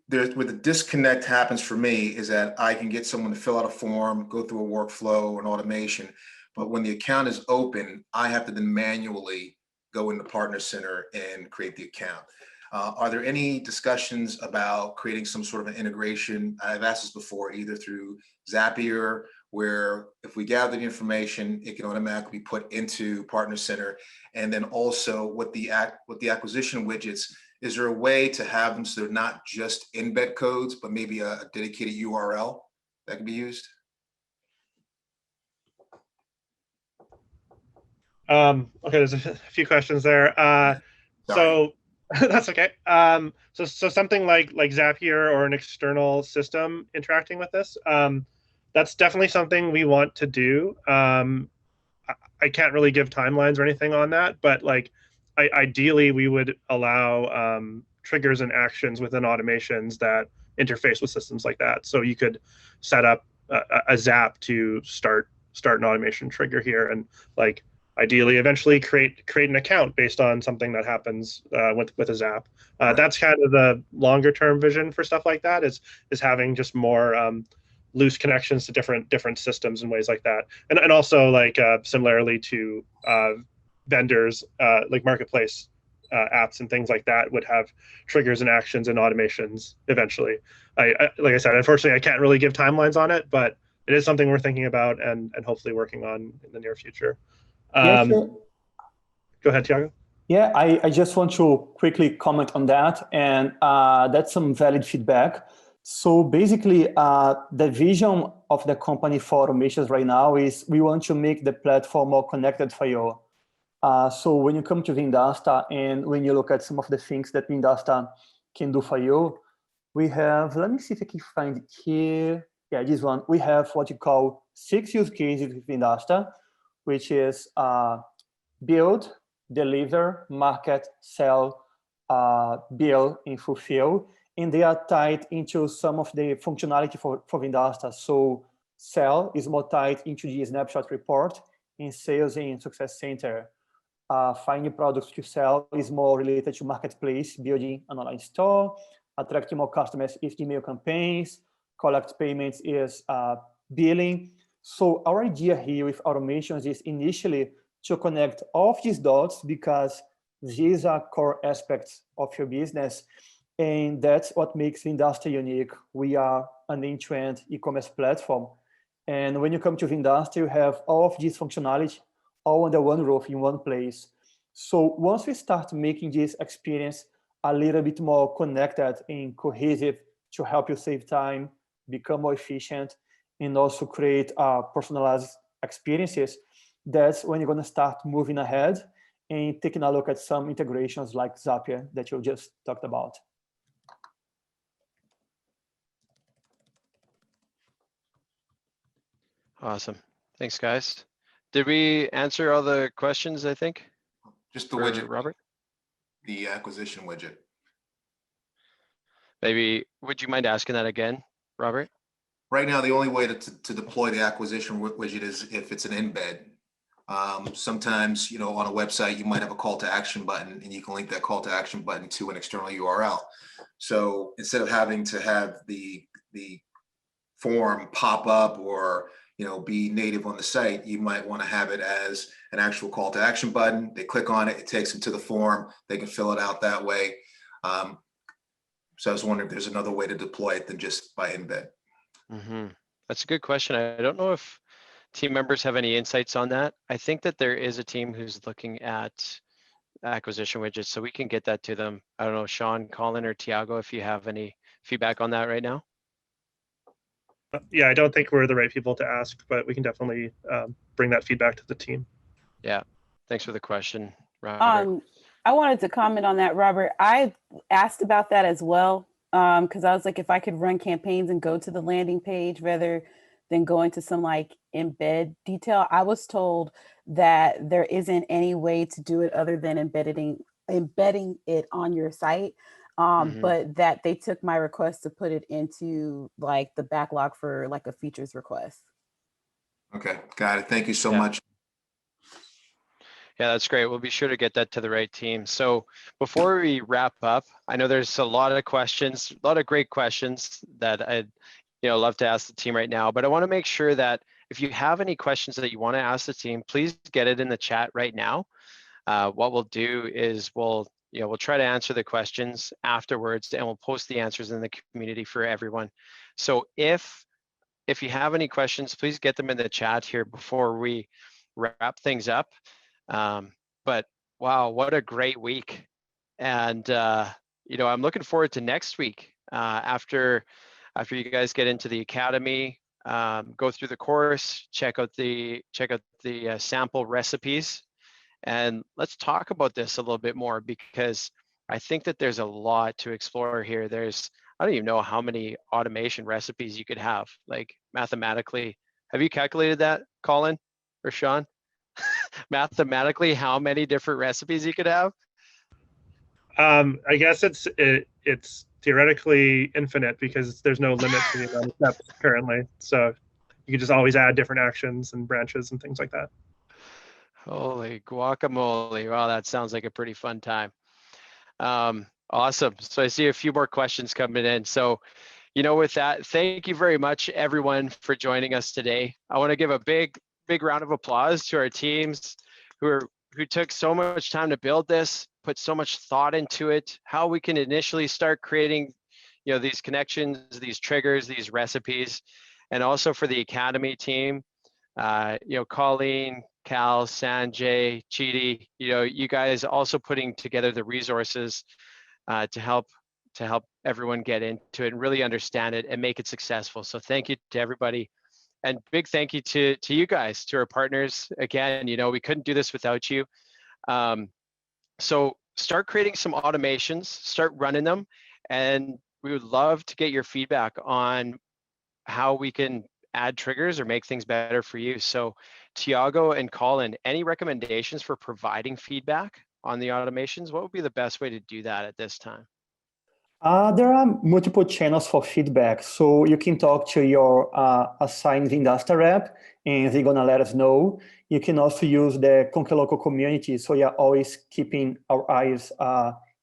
where the disconnect happens for me is that I can get someone to fill out a form, go through a workflow and automation. But when the account is open, I have to then manually go into Partner Center and create the account. Are there any discussions about creating some sort of an integration? I've asked this before, either through Zapier, where if we gather the information, it can automatically be put into Partner Center. And then also with the acquisition widgets, is there a way to have them so they're not just embed codes, but maybe a dedicated URL that can be used? Okay, there's a few questions there. So that's okay. So something like Zapier or an external system interacting with this, that's definitely something we want to do. I can't really give timelines or anything on that, but like ideally we would allow triggers and actions within automations that interface with systems like that. So you could set up a Zap to start an automation trigger here, and like ideally eventually create an account based on something that happens with a Zap. That's kind of the longer term vision for stuff like that, is having just more loose connections to different systems and ways like that. And also like similarly to vendors, like marketplace apps and things like that would have triggers and actions and automations eventually. Like I said, unfortunately, I can't really give timelines on it, but it is something we're thinking about and hopefully working on in the near future. Yeah, sure. Go ahead, Tiago. Yeah, I just want to quickly comment on that, and that's some valid feedback. So basically, the vision of the company for automations right now is we want to make the platform more connected for you. So when you come to Vendasta and when you look at some of the things that Vendasta can do for you, we have, let me see if I can find it here. Yeah, this one. We have what you call 6 use cases with Vendasta, which is build, deliver, market, sell, bill, and fulfill. And they are tied into some of the functionality for Vendasta. So sell is more tied into the snapshot report, and sales and success center. Finding products to sell is more related to marketplace, building an online store, attracting more customers with email campaigns, collect payments is billing. So our idea here with automations is initially to connect all of these dots, because these are core aspects of your business. And that's what makes Vendasta unique. We are an end-to-end e-commerce platform. And when you come to Vendasta, you have all of this functionality all under one roof in one place. So once we start making this experience a little bit more connected and cohesive to help you save time, become more efficient, and also create personalized experiences, that's when you're going to start moving ahead and taking a look at some integrations like Zapier that you just talked about. Awesome. Thanks, guys. Did we answer all the questions, I think? Just the for widget, Robert? the acquisition widget. Maybe, would you mind asking that again, Robert? Right now, the only way to deploy the acquisition widget is if it's an embed. Sometimes, on a website, you might have a call to action button, and you can link that call to action button to an external URL. So instead of having to have the form pop up or be native on the site, you might want to have it as an actual call to action button. They click on it, it takes them to the form. They can fill it out that way. So I was wondering if there's another way to deploy it than just by embed. Mm-hmm. That's a good question. I don't know if team members have any insights on that. I think that there is a team who's looking at acquisition widgets, so we can get that to them. I don't know, Sean, Colin, or Tiago, if you have any feedback on that right now. Yeah, I don't think we're the right people to ask, but we can definitely bring that feedback to the team. Yeah, thanks for the question, Robert. I wanted to comment on that, Robert. I asked about that as well, because I was like, if I could run campaigns and go to the landing page rather then go into some like embed detail. I was told that there isn't any way to do it other than embedding it on your site. But that they took my request to put it into like the backlog for like a features request. Okay, got it. Thank you so much. Yeah, that's great. We'll be sure to get that to the right team. So before we wrap up, I know there's a lot of questions, a lot of great questions that I'd love to ask the team right now, but I want to make sure that if you have any questions that you want to ask the team, please get it in the chat right now. What we'll do is we'll try to answer the questions afterwards, and we'll post the answers in the community for everyone. So if you have any questions, please get them in the chat here before we wrap things up. But wow, what a great week. And, I'm looking forward to next week after you guys get into the academy, go through the course, check out the sample recipes. And let's talk about this a little bit more, because I think that there's a lot to explore here. I don't even know how many automation recipes you could have, like mathematically. Have you calculated that, Colin or Sean? Mathematically, how many different recipes you could have? I guess it's theoretically infinite because there's no limit to the amount of steps currently. So you can just always add different actions and branches and things like that. Holy guacamole. Wow, that sounds like a pretty fun time. Awesome. So I see a few more questions coming in. So, with that, thank you very much, everyone, for joining us today. I want to give a big round of applause to our teams who took so much time to build this, put so much thought into it, how we can initially start creating, these connections, these triggers, these recipes, and also for the Academy team, Colleen, Cal, Sanjay, Chidi, you guys also putting together the resources to help everyone get into it and really understand it and make it successful. So thank you to everybody. And big thank you to you guys, to our partners. Again, we couldn't do this without you. So start creating some automations, start running them, and we would love to get your feedback on how we can add triggers or make things better for you. So Tiago and Colin, any recommendations for providing feedback on the automations? What would be the best way to do that at this time? There are multiple channels for feedback. So you can talk to your assigned Vendasta rep, and they're gonna let us know. You can also use the Conquer Local community. So you're always keeping our eyes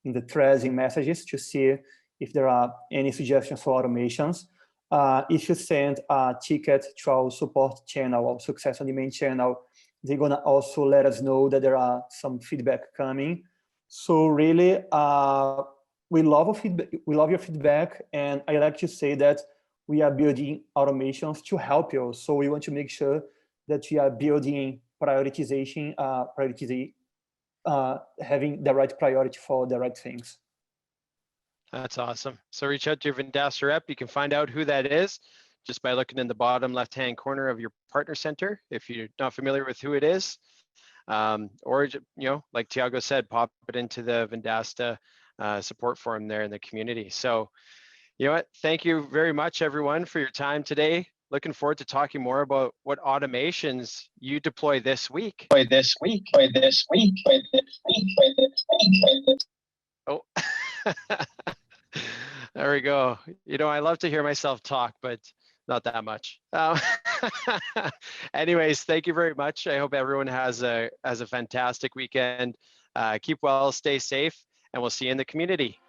in the threads and messages to see if there are any suggestions for automations. If you send a ticket to our support channel or Success on Demand channel, they're gonna also let us know that there are some feedback coming. So really, we love your feedback, and I like to say that we are building automations to help you. So we want to make sure that we are building prioritization, having the right priority for the right things. That's awesome. So reach out to your Vendasta rep. You can find out who that is just by looking in the bottom left-hand corner of your partner center if you're not familiar with who it is. Or, like Tiago said, pop it into the Vendasta support forum there in the community. So, thank you very much, everyone, for your time today. Looking forward to talking more about what automations you deploy this week. Oh, there we go. I love to hear myself talk, but not that much. Anyways, thank you very much. I hope everyone has a fantastic weekend. Keep well, stay safe, and we'll see you in the community.